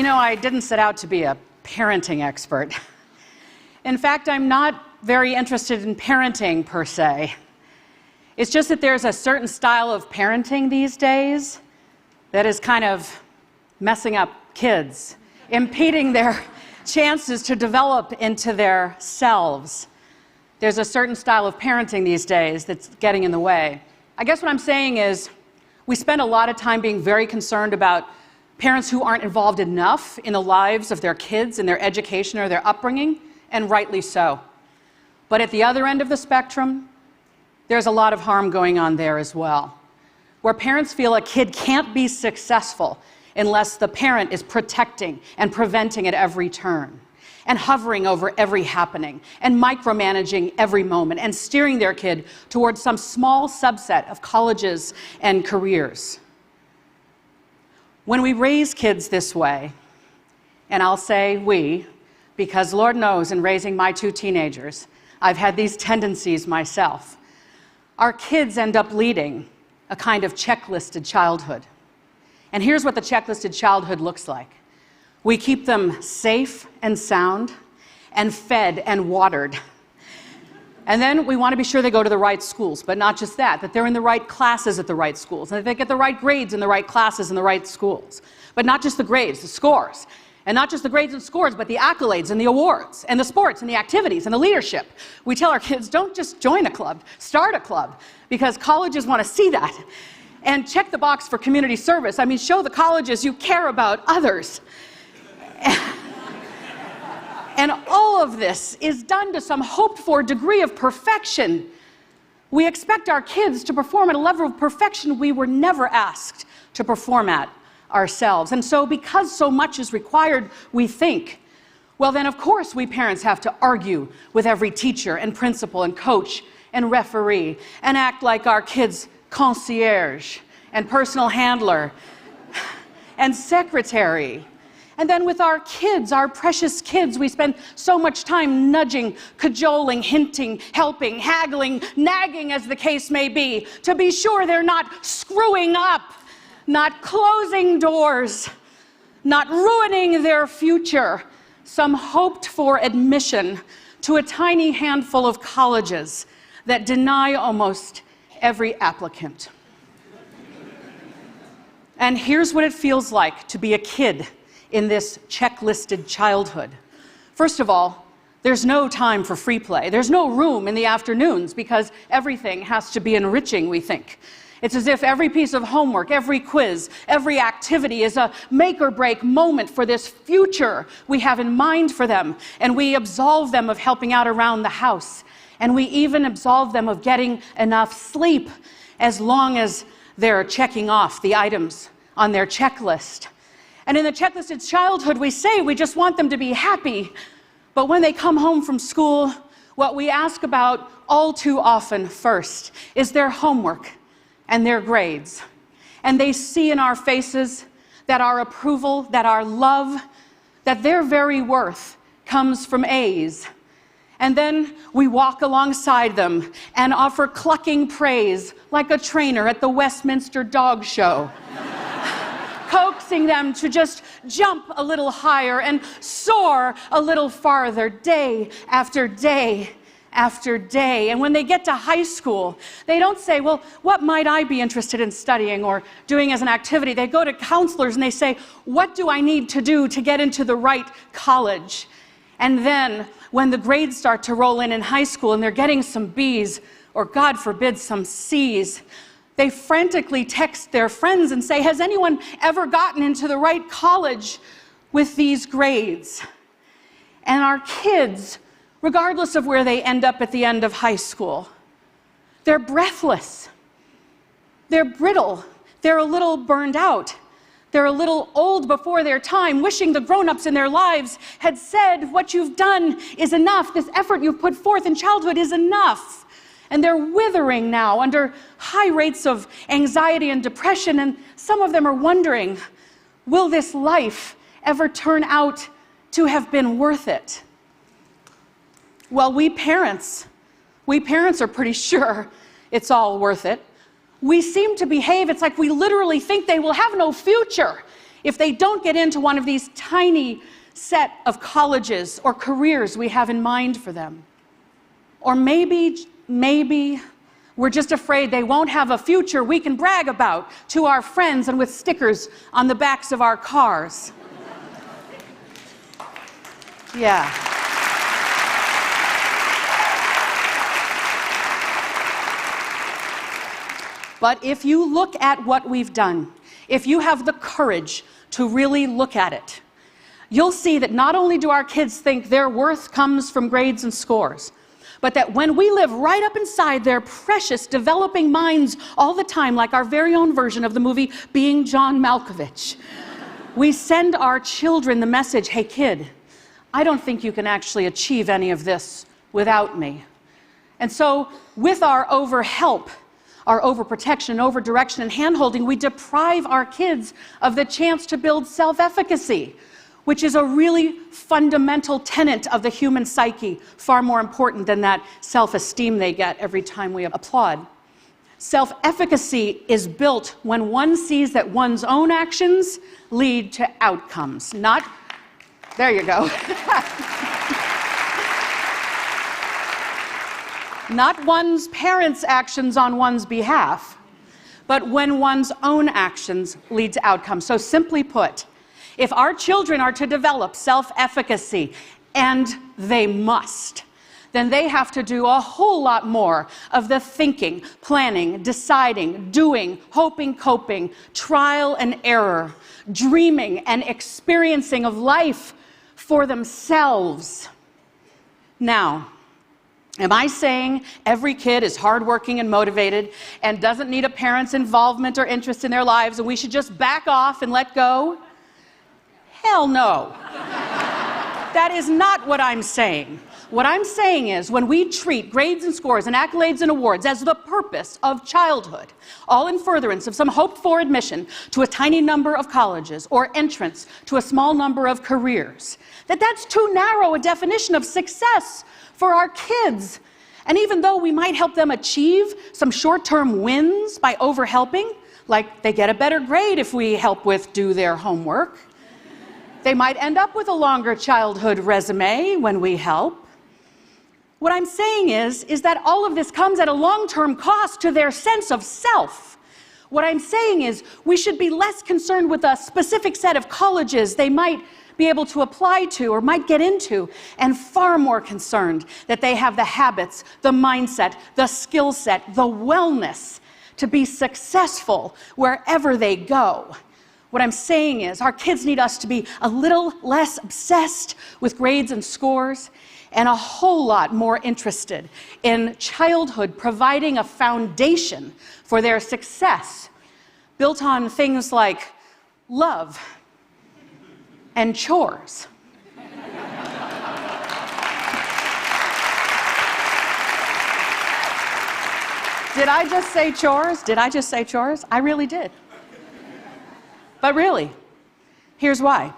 You know, I didn't set out to be a parenting expert. In fact, I'm not very interested in parenting per se. It's just that there's a certain style of parenting these days that is kind of messing up kids, impeding their chances to develop into their selves. There's a certain style of parenting these days that's getting in the way. I guess what I'm saying is we spend a lot of time being very concerned about parents who aren't involved enough in the lives of their kids and their education or their upbringing, and rightly so. But at the other end of the spectrum, there's a lot of harm going on there as well, where parents feel a kid can't be successful unless the parent is protecting and preventing at every turn, and hovering over every happening, and micromanaging every moment, and steering their kid towards some small subset of colleges and careers. When we raise kids this way, and I'll say we, because Lord knows in raising my 2 teenagers, I've had these tendencies myself, our kids end up leading a kind of checklisted childhood. And here's what the checklisted childhood looks like. We keep them safe and sound and fed and watered. And then we want to be sure they go to the right schools, but not just that they're in the right classes at the right schools, and that they get the right grades in the right classes in the right schools. But not just the grades, the scores. And not just the grades and scores, but the accolades and the awards, and the sports and the activities and the leadership. We tell our kids, don't just join a club, start a club, because colleges want to see that. And check the box for community service. I mean, show the colleges you care about others. And all of this is done to some hoped-for degree of perfection. We expect our kids to perform at a level of perfection we were never asked to perform at ourselves. And so because so much is required, we think, well then of course we parents have to argue with every teacher and principal and coach and referee and act like our kids' concierge and personal handler and secretary. And then with our kids, our precious kids, we spend so much time nudging, cajoling, hinting, helping, haggling, nagging as the case may be, to be sure they're not screwing up, not closing doors, not ruining their future, some hoped-for admission to a tiny handful of colleges that deny almost every applicant. And here's what it feels like to be a kid in this checklisted childhood. First of all, there's no time for free play. There's no room in the afternoons because everything has to be enriching, we think. It's as if every piece of homework, every quiz, every activity is a make-or-break moment for this future we have in mind for them, and we absolve them of helping out around the house, and we even absolve them of getting enough sleep as long as they're checking off the items on their checklist. And in the checklisted childhood, we say we just want them to be happy, but when they come home from school, what we ask about all too often first is their homework and their grades. And they see in our faces that our approval, that our love, that their very worth comes from A's. And then we walk alongside them and offer clucking praise like a trainer at the Westminster Dog Show, coaxing them to just jump a little higher and soar a little farther day after day after day. And when they get to high school, they don't say, well, what might I be interested in studying or doing as an activity? They go to counselors and they say, what do I need to do to get into the right college? And then when the grades start to roll in high school and they're getting some B's, or God forbid, some C's, they frantically text their friends and say, has anyone ever gotten into the right college with these grades? And our kids, regardless of where they end up at the end of high school, they're breathless, they're brittle, they're a little burned out, they're a little old before their time, wishing the grown-ups in their lives had said, what you've done is enough, this effort you've put forth in childhood is enough. And they're withering now under high rates of anxiety and depression, and some of them are wondering, will this life ever turn out to have been worth it? Well, we parents are pretty sure it's all worth it. We seem to behave, it's like we literally think they will have no future if they don't get into one of these tiny set of colleges or careers we have in mind for them. Or maybe we're just afraid they won't have a future we can brag about to our friends and with stickers on the backs of our cars. Yeah. But if you look at what we've done, if you have the courage to really look at it, you'll see that not only do our kids think their worth comes from grades and scores, but that when we live right up inside their precious developing minds all the time, like our very own version of the movie Being John Malkovich, we send our children the message, hey kid, I don't think you can actually achieve any of this without me. And so with our overhelp, our overprotection, overdirection, and handholding, we deprive our kids of the chance to build self-efficacy, which is a really fundamental tenet of the human psyche, far more important than that self-esteem they get every time we applaud. Self-efficacy is built when one sees that one's own actions lead to outcomes, not... There you go. Not one's parents' actions on one's behalf, but when one's own actions lead to outcomes. So simply put, if our children are to develop self-efficacy, and they must, then they have to do a whole lot more of the thinking, planning, deciding, doing, hoping, coping, trial and error, dreaming and experiencing of life for themselves. Now, am I saying every kid is hardworking and motivated and doesn't need a parent's involvement or interest in their lives and we should just back off and let go? Hell no. That is not what I'm saying. What I'm saying is when we treat grades and scores and accolades and awards as the purpose of childhood, all in furtherance of some hoped-for admission to a tiny number of colleges or entrance to a small number of careers, that's too narrow a definition of success for our kids. And even though we might help them achieve some short-term wins by overhelping, like they get a better grade if we help with do their homework, they might end up with a longer childhood resume when we help. What I'm saying is that all of this comes at a long-term cost to their sense of self. What I'm saying is we should be less concerned with a specific set of colleges they might be able to apply to or might get into, and far more concerned that they have the habits, the mindset, the skill set, the wellness to be successful wherever they go. What I'm saying is our kids need us to be a little less obsessed with grades and scores and a whole lot more interested in childhood providing a foundation for their success built on things like love and chores. Did I just say chores? Did I just say chores? I really did. But really, here's why.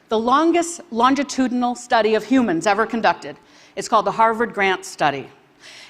The longest longitudinal study of humans ever conducted is called the Harvard Grant Study.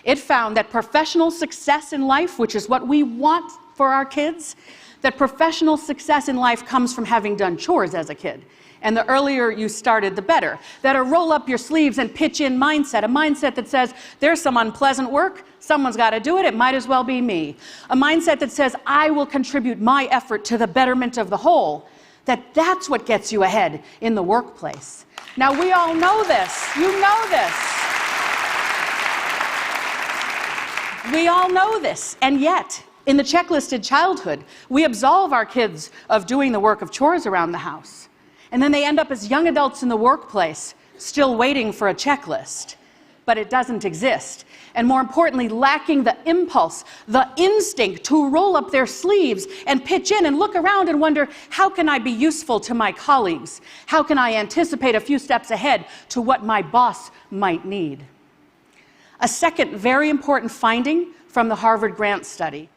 It found that professional success in life, which is what we want for our kids, that professional success in life comes from having done chores as a kid. And the earlier you started, the better. That a roll up your sleeves and pitch in mindset, a mindset that says, there's some unpleasant work, someone's got to do it, it might as well be me. A mindset that says, I will contribute my effort to the betterment of the whole. That's what gets you ahead in the workplace. Now, we all know this. You know this. We all know this. And yet, in the checklisted childhood, we absolve our kids of doing the work of chores around the house. And then they end up as young adults in the workplace, still waiting for a checklist. But it doesn't exist. And more importantly, lacking the impulse, the instinct to roll up their sleeves and pitch in and look around and wonder, how can I be useful to my colleagues? How can I anticipate a few steps ahead to what my boss might need? A second very important finding from the Harvard Grant Study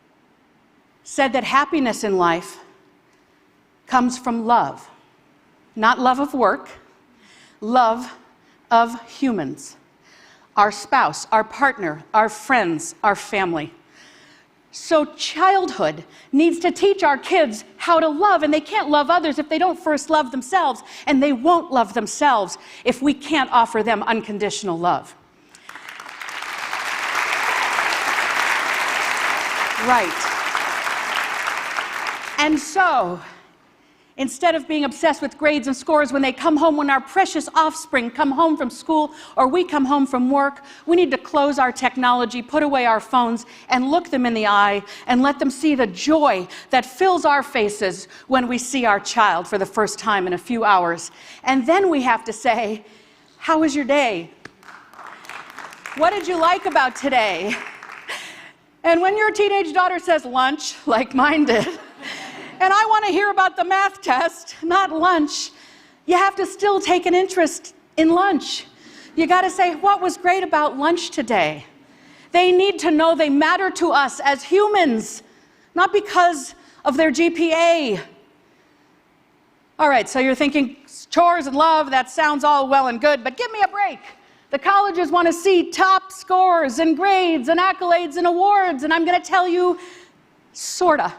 said that happiness in life comes from love. Not love of work, love of humans. Our spouse, our partner, our friends, our family. So childhood needs to teach our kids how to love, and they can't love others if they don't first love themselves, and they won't love themselves if we can't offer them unconditional love. Right. And so, instead of being obsessed with grades and scores when they come home, when our precious offspring come home from school or we come home from work, we need to close our technology, put away our phones, and look them in the eye and let them see the joy that fills our faces when we see our child for the first time in a few hours. And then we have to say, how was your day? What did you like about today? And when your teenage daughter says lunch, like mine did, and I want to hear about the math test, not lunch, you have to still take an interest in lunch. You got to say, what was great about lunch today? They need to know they matter to us as humans, not because of their GPA. All right, so you're thinking, chores and love, that sounds all well and good, but give me a break. The colleges want to see top scores and grades and accolades and awards, and I'm going to tell you, sorta.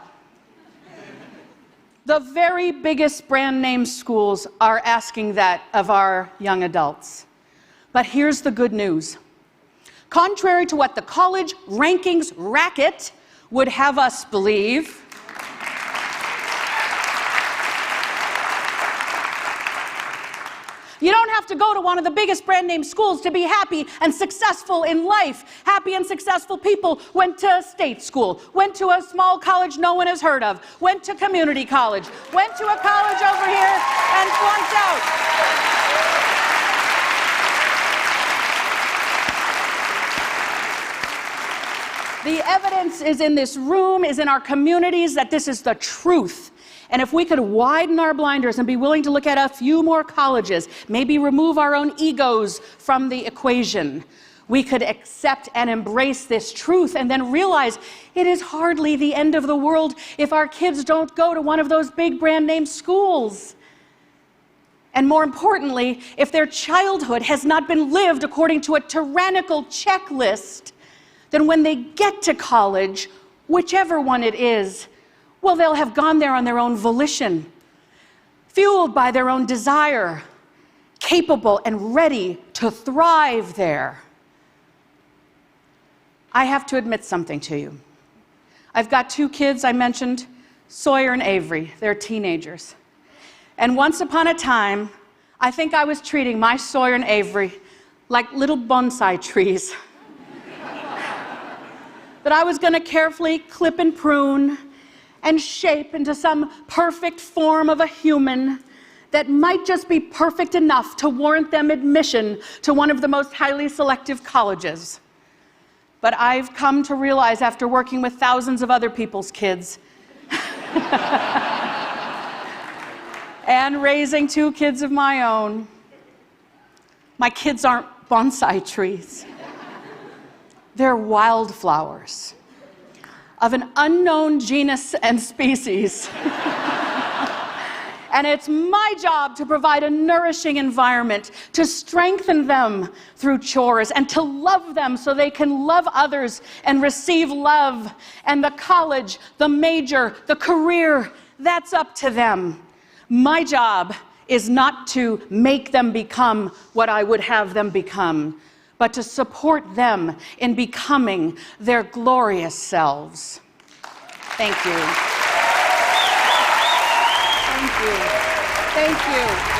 The very biggest brand name schools are asking that of our young adults. But here's the good news. Contrary to what the college rankings racket would have us believe, you don't have to go to one of the biggest brand name schools to be happy and successful in life. Happy and successful people went to state school, went to a small college no one has heard of, went to community college, went to a college over here and flunked out. The evidence is in this room, is in our communities, that this is the truth. And if we could widen our blinders and be willing to look at a few more colleges, maybe remove our own egos from the equation, we could accept and embrace this truth and then realize it is hardly the end of the world if our kids don't go to one of those big brand name schools. And more importantly, if their childhood has not been lived according to a tyrannical checklist, then when they get to college, whichever one it is, well, they'll have gone there on their own volition, fueled by their own desire, capable and ready to thrive there. I have to admit something to you. I've got two kids I mentioned, Sawyer and Avery. They're teenagers. And once upon a time, I think I was treating my Sawyer and Avery like little bonsai trees that I was going to carefully clip and prune and shape into some perfect form of a human that might just be perfect enough to warrant them admission to one of the most highly selective colleges. But I've come to realize, after working with thousands of other people's kids and raising two kids of my own, my kids aren't bonsai trees. They're wildflowers of an unknown genus and species. And it's my job to provide a nourishing environment, to strengthen them through chores, and to love them so they can love others and receive love. And the college, the major, the career, that's up to them. My job is not to make them become what I would have them become, but to support them in becoming their glorious selves. Thank you. Thank you. Thank you.